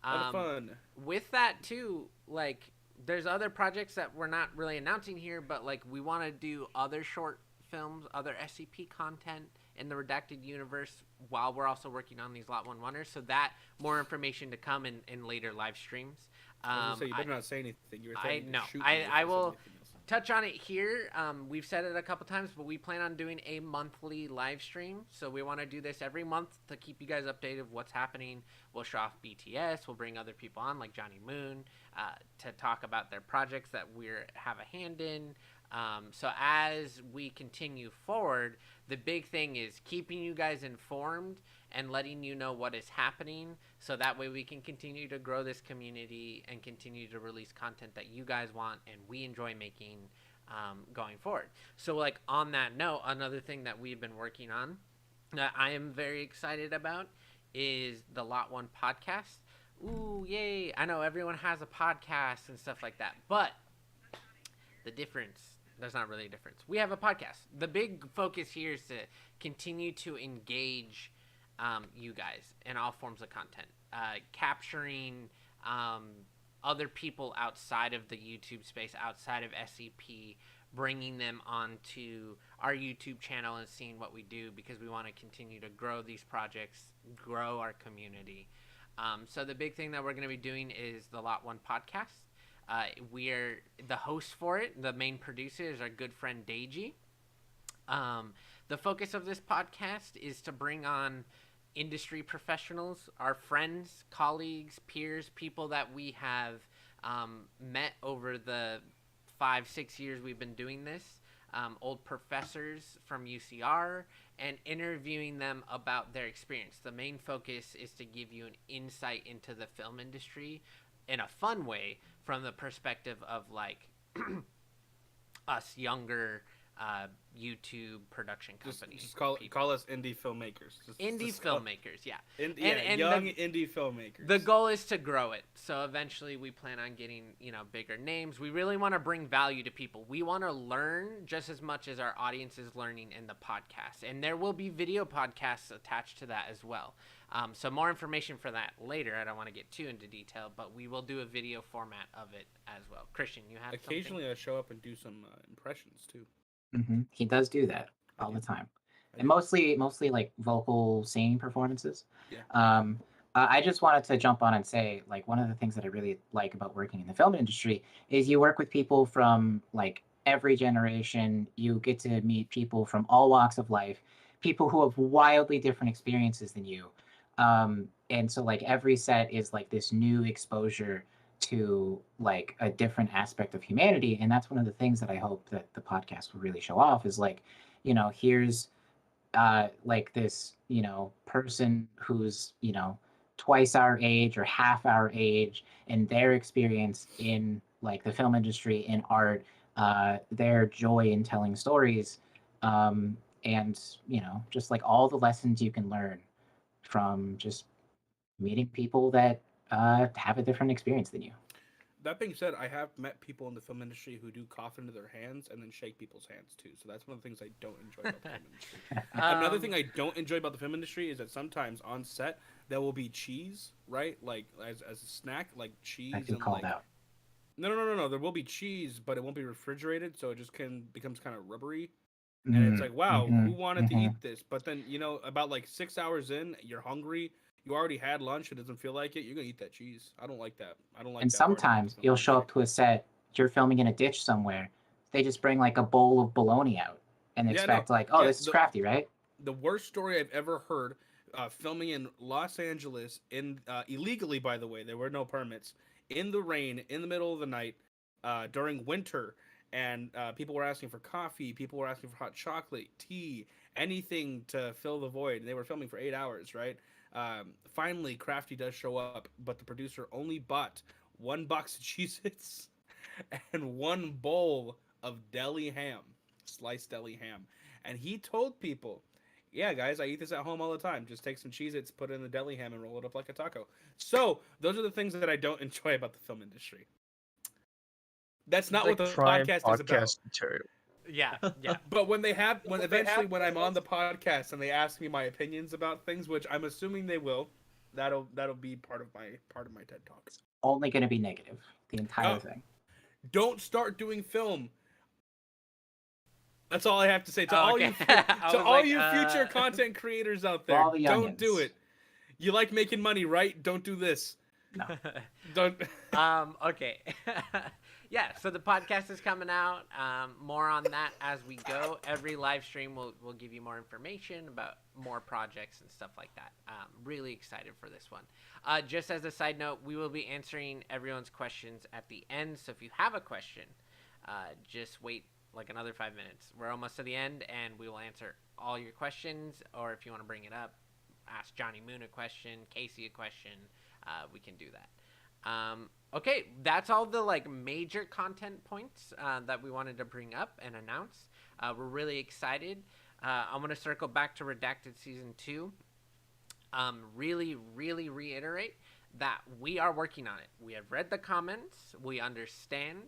A lot of fun. With that too, like there's other projects that we're not really announcing here, but like we want to do other short films, other SCP content in the Redacted universe while we're also working on these Lot1 Wonders. So that more information to come in later live streams. I was gonna say, you better not say anything. You were I threatening to know. shoot me I if said will anything else. touch on it here. We've said it a couple times, but we plan on doing a monthly live stream. So we want to do this every month to keep you guys updated of what's happening. We'll show off BTS. We'll bring other people on like Johnny Moon to talk about their projects that we have a hand in. So as we continue forward, the big thing is keeping you guys informed and letting you know what is happening, so that way we can continue to grow this community and continue to release content that you guys want and we enjoy making going forward. So like on that note, another thing that we've been working on that I am very excited about is the Lot1 podcast. Ooh, yay. I know everyone has a podcast and stuff like that, but the difference, there's not really a difference. We have a podcast. The big focus here is to continue to engage you guys in all forms of content, capturing other people outside of the YouTube space, outside of SCP, bringing them onto our YouTube channel and seeing what we do, because we want to continue to grow these projects, grow our community. So the big thing that we're going to be doing is the Lot1 podcast. We are the host for it. The main producer is our good friend Deji. The focus of this podcast is to bring on industry professionals, our friends, colleagues, peers, people that we have met over the 5-6 years we've been doing this, old professors from UCR, and interviewing them about their experience. The main focus is to give you an insight into the film industry in a fun way, from the perspective of like us younger YouTube production companies. Just call us indie filmmakers. Indie filmmakers, yeah. Young indie filmmakers. The goal is to grow it. So eventually we plan on getting, bigger names. We really want to bring value to people. We want to learn just as much as our audience is learning in the podcast. And there will be video podcasts attached to that as well. So more information for that later. I don't want to get too into detail, but we will do a video format of it as well. Christian, you have occasionally I show up and do some impressions too. Mm-hmm. He does do that all the time, and mostly like vocal singing performances. Yeah. I just wanted to jump on and say, like, one of the things that I really like about working in the film industry is you work with people from like every generation. You get to meet people from all walks of life, people who have wildly different experiences than you. And so like every set is like this new exposure to like a different aspect of humanity. And that's one of the things that I hope that the podcast will really show off is like, here's like this, person who's, twice our age or half our age, and their experience in like the film industry, in art, their joy in telling stories, and just like all the lessons you can learn from just meeting people that have a different experience than you. That being said, I have met people in the film industry who do cough into their hands and then shake people's hands too. So that's one of the things I don't enjoy about the film industry. Another thing um, I don't enjoy about the film industry is that sometimes on set there will be cheese, right? Like as a snack, like I cheese feel and called like out. no. There will be cheese, but it won't be refrigerated, so it just can becomes kind of rubbery. And it's Mm, like, wow, mm-hmm, who wanted to mm-hmm. eat this? But then about like 6 hours in, you're hungry. You already had lunch. It doesn't feel like it. You're gonna eat that cheese. I don't like that. I don't like And that part about the sometimes film you'll show industry. up to a set, you're filming in a ditch somewhere. They just bring like a bowl of bologna out and Yeah, no, expect like, oh, yeah. this is crafty, right? The worst story I've ever heard, filming in Los Angeles in illegally, by the way. There were no permits in the rain in the middle of the night during winter, and people were asking for coffee. People were asking for hot chocolate, tea, anything to fill the void. And they were filming for 8 hours, right? Finally, Crafty does show up, but the producer only bought one box of Cheez-Its and one bowl of deli ham, sliced deli ham. And he told people, yeah, guys, I eat this at home all the time. Just take some Cheez Its, put it in the deli ham, and roll it up like a taco. So, those are the things that I don't enjoy about the film industry. That's It's not what like the prime podcast is about. podcast material. yeah, yeah. But when I'm on the podcast and they ask me my opinions about things, which I'm assuming they will, that'll be part of my TED talk. Only going to be negative, the entire Oh, thing. don't start doing film. That's all I have to say to Oh, all okay. you I to was all like, you future content creators out For there. all the Don't do youngins. it. You like making money, right? Don't do this. No. Don't. Okay. Yeah, so the podcast is coming out. More on that as we go. Every live stream will give you more information about more projects and stuff like that. Really excited for this one. Just as a side note, we will be answering everyone's questions at the end. So if you have a question, just wait like another 5 minutes. We're almost to the end, and we will answer all your questions. Or if you want to bring it up, ask Johnny Moon a question, Casey a question. We can do that. Okay, that's all the like major content points that we wanted to bring up and announce. We're really excited. I'm gonna circle back to Redacted Season 2. Really reiterate that we are working on it. We have read the comments. We understand.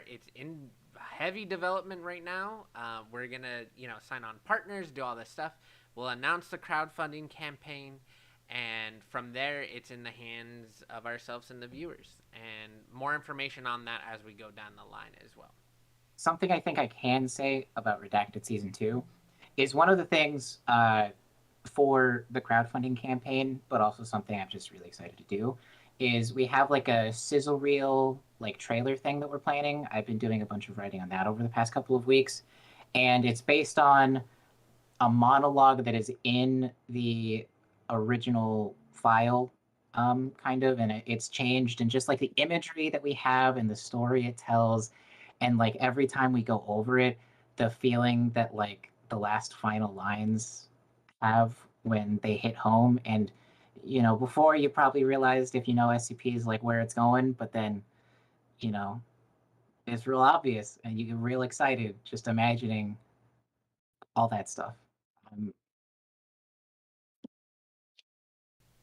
It's in heavy development right now. We're gonna sign on partners, do all this stuff. We'll announce the crowdfunding campaign, and from there it's in the hands of ourselves and the viewers, and more information on that as we go down the line as well. Something I think I can say about Redacted Season 2 is one of the things for the crowdfunding campaign, but also something I'm just really excited to do, is we have like a sizzle reel like trailer thing that we're planning. I've been doing a bunch of writing on that over the past couple of weeks, and it's based on a monologue that is in the original file, kind of, and it's changed, and just like the imagery that we have and the story it tells, and like every time we go over it, the feeling that like the last final lines have when they hit home. And before you probably realized, if SCP is like where it's going, but then you know it's real obvious and you get real excited just imagining all that stuff. um,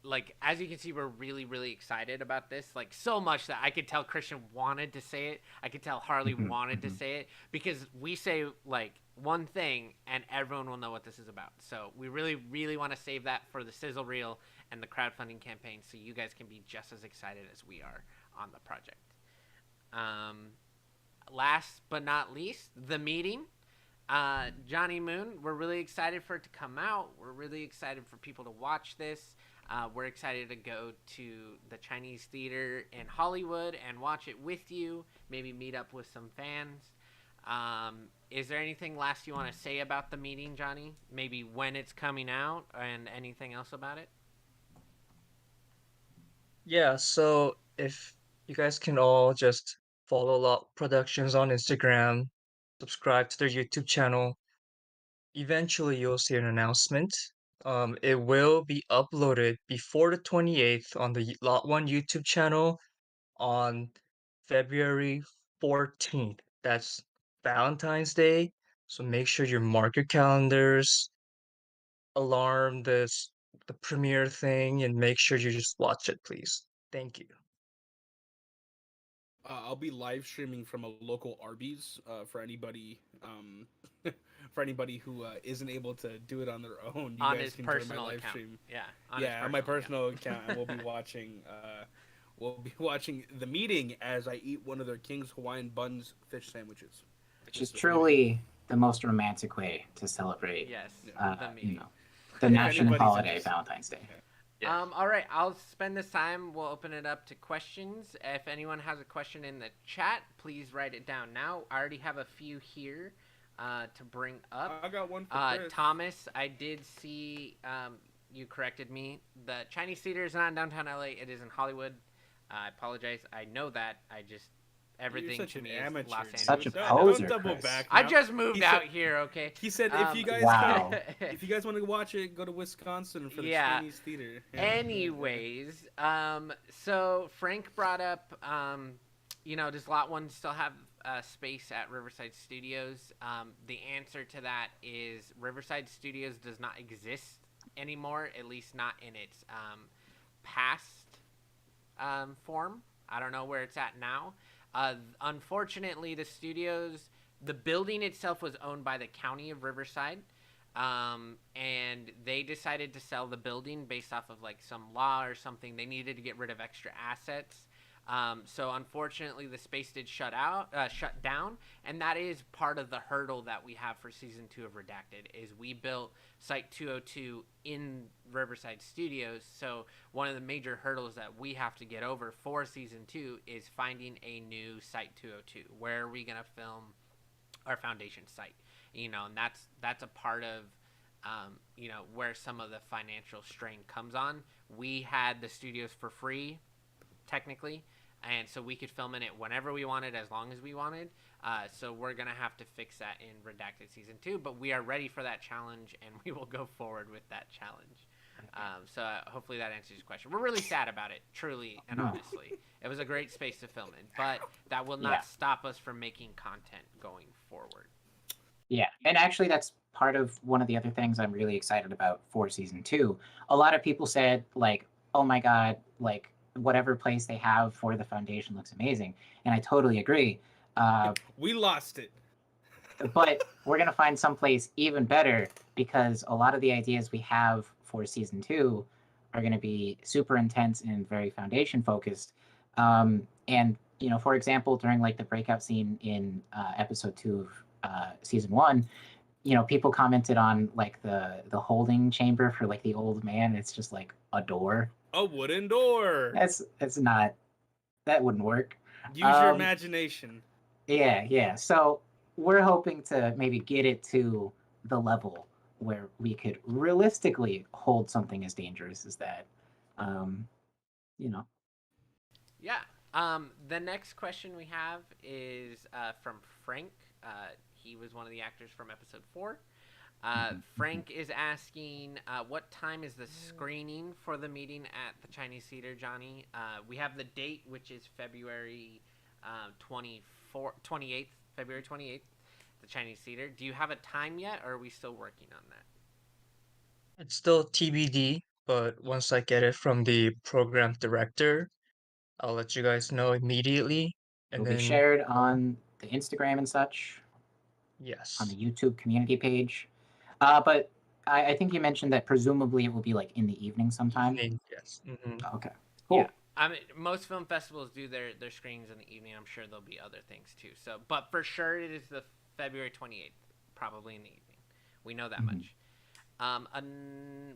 Like, as you can see, we're really excited about this, like so much that I could tell Christian wanted to say it. I could tell Harley mhm, wanted to mhm. say it, because we say like one thing and everyone will know what this is about. So we really want to save that for the sizzle reel and the crowdfunding campaign, so you guys can be just as excited as we are on the project. um, Last but not least, the meeting. Johnny Moon, we're really excited for it to come out. We're really excited for people to watch this. We're excited to go to the Chinese theater in Hollywood and watch it with you. Maybe meet up with some fans. Is there anything last you want to say about the meeting, Johnny? Maybe when it's coming out and anything else about it? Yeah, so if you guys can all just follow Lot Productions on Instagram, subscribe to their YouTube channel, eventually you'll see an announcement. It will be uploaded before the 28th on the Lot1 YouTube channel on February 14th. That's Valentine's Day. So make sure you mark your calendars, alarm the premiere thing, and make sure you just watch it, please. Thank you. I'll be live streaming from a local Arby's for anybody for anybody who isn't able to do it on their own. You On guys his can join my personal live account. stream. Yeah, on his Yeah, on my personal personal account, and we'll be watching the meeting as I eat one of their King's Hawaiian Buns fish sandwiches. Which is So, truly the most romantic way to celebrate, Yes, Yeah. the meeting. the If national anybody's holiday, interested. Valentine's Day. Yes. All right, I'll spend this time. We'll open it up to questions. If anyone has a question in the chat, please write it down now. I already have a few here to bring up. I got one for Chris. Thomas, I did see you corrected me. The Chinese theater is not in downtown LA. It is in Hollywood. I apologize. I know that. I just everything You're such to an me amateur. is Los Angeles. Such a Don't poser, double Chris. back. I now. just moved He out said- here. Okay. He said, if you guys Wow. if you guys want to watch it, go to Wisconsin for the Yeah. Chinese theater. Yeah. Anyways, so Frank brought up, does Lot1 still have space at Riverside Studios? The answer to that is Riverside Studios does not exist anymore, at least not in its past form. I don't know where it's at now. Unfortunately, the building itself was owned by the county of Riverside. And they decided to sell the building based off of like some law or something. They needed to get rid of extra assets. So unfortunately, the space did shut down, and that is part of the hurdle that we have for season 2 of Redacted. Is we built Site 202 in Riverside Studios. So one of the major hurdles that we have to get over for season 2 is finding a new Site 202. Where are we gonna film our foundation site? And that's a part of where some of the financial strain comes on. We had the studios for free, technically, and so we could film in it whenever we wanted, as long as we wanted. So we're gonna have to fix that in Redacted season 2, but we are ready for that challenge, and we will go forward with that challenge. So hopefully that answers your question. We're really sad about it, truly and honestly. It was a great space to film in, but that will not stop us from making content going forward. Yeah, and actually that's part of one of the other things I'm really excited about for season 2. A lot of people said, like, oh my God, like, whatever place they have for the foundation looks amazing. And I totally agree. We lost it. But we're going to find someplace even better, because a lot of the ideas we have for season 2 are going to be super intense and very foundation focused. And, for example, during like the breakout scene in episode 2 of season 1, people commented on like the holding chamber for like the old man. It's just like a door. A wooden door. That wouldn't work. Use your imagination. Yeah. So we're hoping to maybe get it to the level where we could realistically hold something as dangerous as that. Yeah. The next question we have is from Frank. He was one of the actors from episode 4. Frank is asking, what time is the screening for the meeting at the Chinese Theater, Johnny? We have the date, which is February 28th, the Chinese Theater. Do you have a time yet, or are we still working on that? It's still TBD, but once I get it from the program director, I'll let you guys know immediately. And It'll then be shared on the Instagram and such, on yes, the YouTube community page. But I think you mentioned that presumably it will be like in the evening sometime. evening, yes. Okay, cool. Yeah. I mean, most film festivals do their screenings in the evening. I'm sure there'll be other things too. So, but for sure, it is the February 28th, probably in the evening. We know that much.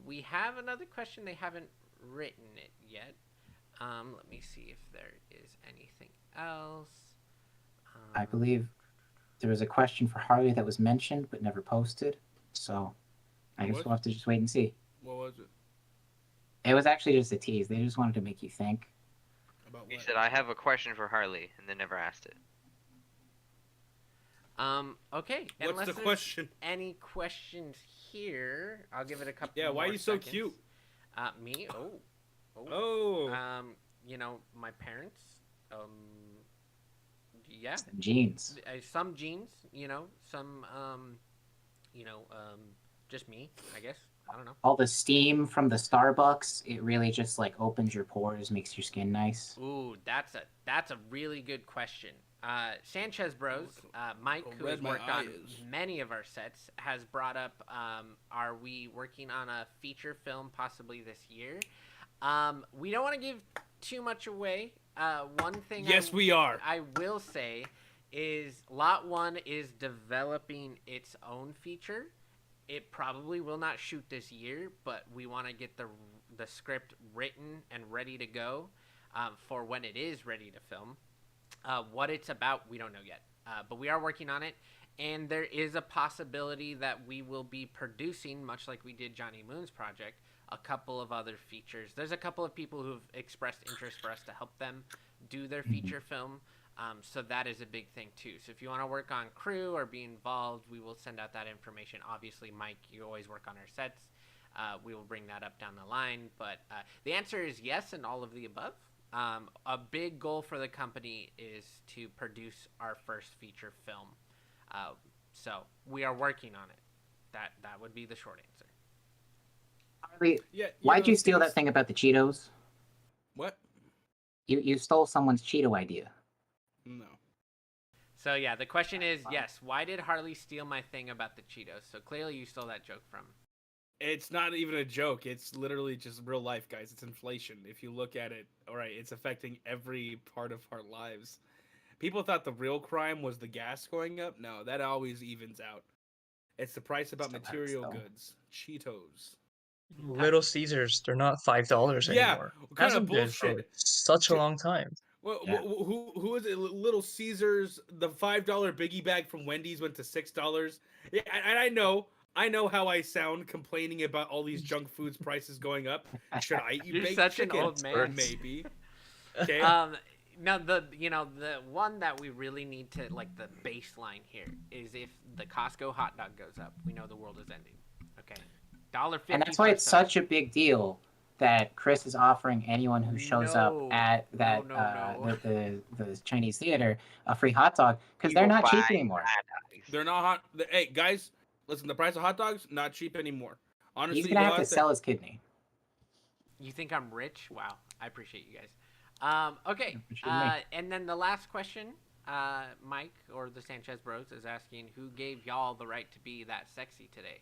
We have another question. They haven't written it yet. Let me see if there is anything else. I believe there was a question for Harley that was mentioned but never posted. So I guess we'll have to just wait and see. What was it? It was actually just a tease. They just wanted to make you think. About He what? said, I have a question for Harley, and then never asked it. Okay. What's Unless the there's question? any questions here, I'll give it a couple. Yeah, why are more you so seconds. cute? Me? Oh. My parents. Yeah. Some jeans. Some jeans, some, just me, I guess. I don't know. All the steam from the Starbucks, it really just like opens your pores, makes your skin nice. Ooh, that's a really good question. Sanchez Bros, Mike, who has worked on many of our sets, has brought up, are we working on a feature film possibly this year? We don't want to give too much away. One thing Yes, we are. I will say is Lot1 is developing its own feature. It probably will not shoot this year, but we want to get the script written and ready to go for when it is ready to film. What it's about, we don't know yet, but we are working on it. And there is a possibility that we will be producing, much like we did Johnny Moon's project, a couple of other features. There's a couple of people who've expressed interest for us to help them do their feature film. So that is a big thing too. So if you want to work on crew or be involved, we will send out that information. Obviously, Mike, you always work on our sets. We will bring that up down the line. But the answer is yes and all of the above. A big goal for the company is to produce our first feature film. So we are working on it. That would be the short answer. Harley, why'd you steal that thing about the Cheetos? What? You stole someone's Cheeto idea. No. So yeah, the question is, yes, why did Harley steal my thing about the Cheetos? So clearly you stole that joke from. It's not even a joke. It's literally just real life, guys. It's inflation. If you look at it, all right, it's affecting every part of our lives. People thought the real crime was the gas going up. No, that always evens out. It's the price about material goods. Cheetos. Little Caesars, they're not $5 anymore. What kind of Hasn't been bullshit? for such a long time. Well, who is it? Little Caesars, the $5 biggie bag from Wendy's went to $6. Yeah, and I know how I sound complaining about all these junk foods prices going up. Should I eat You're baked such chicken? an old man. Maybe. Okay. Now the one that we really need to, like, the baseline here is if the Costco hot dog goes up, we know the world is ending. Okay, $1.50. And that's why it's such a big deal that Chris is offering anyone who shows up at that the Chinese theater a free hot dog because they're not cheap anymore. They're not hot. Hey guys, listen, the price of hot dogs not cheap anymore. Honestly, he's gonna have to sell his kidney. You think I'm rich? Wow, I appreciate you guys. Okay, and then the last question, Mike or the Sanchez Bros is asking who gave y'all the right to be that sexy today.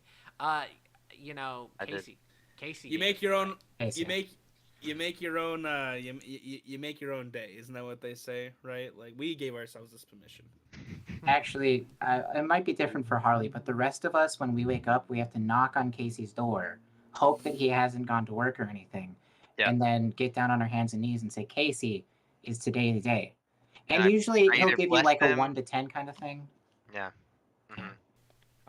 Casey. You make your own. You make your own. You make your own day. Isn't that what they say, right? Like, we gave ourselves this permission. Actually, it might be different for Harley, but the rest of us, when we wake up, we have to knock on Casey's door, hope that he hasn't gone to work or anything, and then get down on our hands and knees and say, "Casey, is today the day?" And usually he'll give you like a 1 to 10 kind of thing. Yeah. Mm-hmm.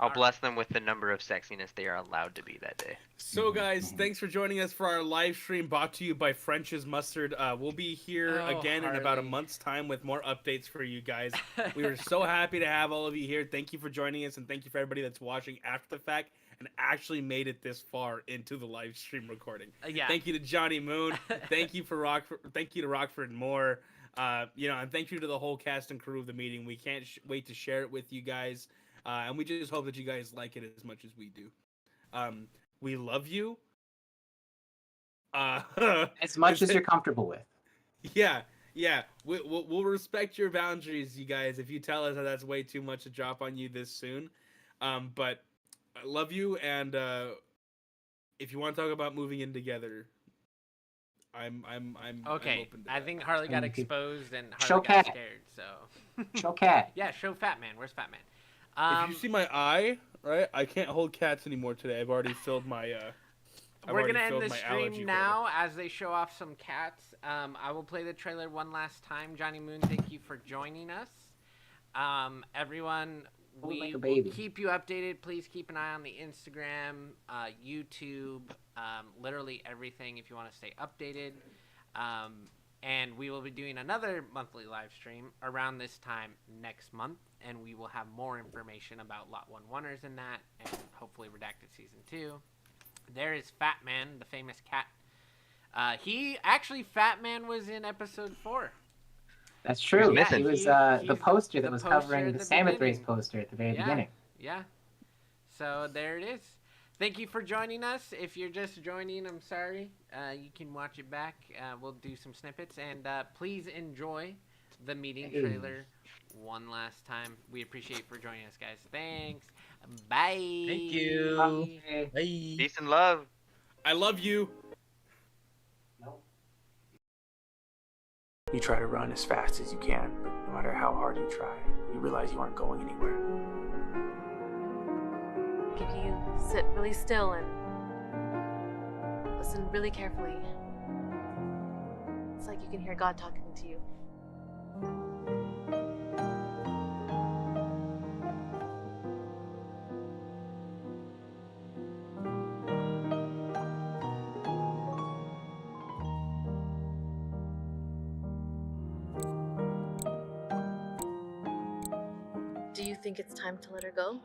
I'll bless them with the number of sexiness they are allowed to be that day. So, guys, thanks for joining us for our live stream brought to you by French's Mustard. We'll be here again in about a month's time with more updates for you guys. We were so happy to have all of you here. Thank you for joining us, and thank you for everybody that's watching after the fact and actually made it this far into the live stream recording. Thank you to Johnny Moon. Thank you to Rockford and Moore. And thank you to the whole cast and crew of the meeting. We can't wait to share it with you guys. And we just hope that you guys like it as much as we do. We love you. As much as you're comfortable with. Yeah. We'll respect your boundaries, you guys, if you tell us that that's way too much to drop on you this soon. But I love you, and if you want to talk about moving in together, I'm okay. I'm open to I that. think Harley got exposed and Show Harley got Cat. scared. So Show Cat. Yeah, show Fat Man. Where's Fat Man? If you see my eye, right, I can't hold cats anymore today. I've already filled my. We're gonna end the stream now as they show off some cats. I will play the trailer one last time. Johnny Moon, thank you for joining us. Everyone, we will keep you updated. Please keep an eye on the Instagram, YouTube, literally everything if you want to stay updated. And we will be doing another monthly live stream around this time next month, and we will have more information about Lot1 Wonders in that, and hopefully Redacted Season 2. There is Fat Man, the famous cat. Fat Man was in episode 4. That's He was true. missing. He was He- the he's poster that the was poster covering at the the Samus race beginning. poster at the very Yeah. beginning. Yeah. So there it is. Thank you for joining us. If you're just joining, I'm sorry. You can watch it back. We'll do some snippets. And please enjoy the meeting Hey. trailer one last time. We appreciate for joining us, guys. Thanks. Bye. Thank you. Bye. Bye. Peace and love. I love you. Nope. You try to run as fast as you can, but no matter how hard you try, you realize you aren't going anywhere. If you sit really still and listen really carefully, it's like you can hear God talking to you. Do you think it's time to let her go?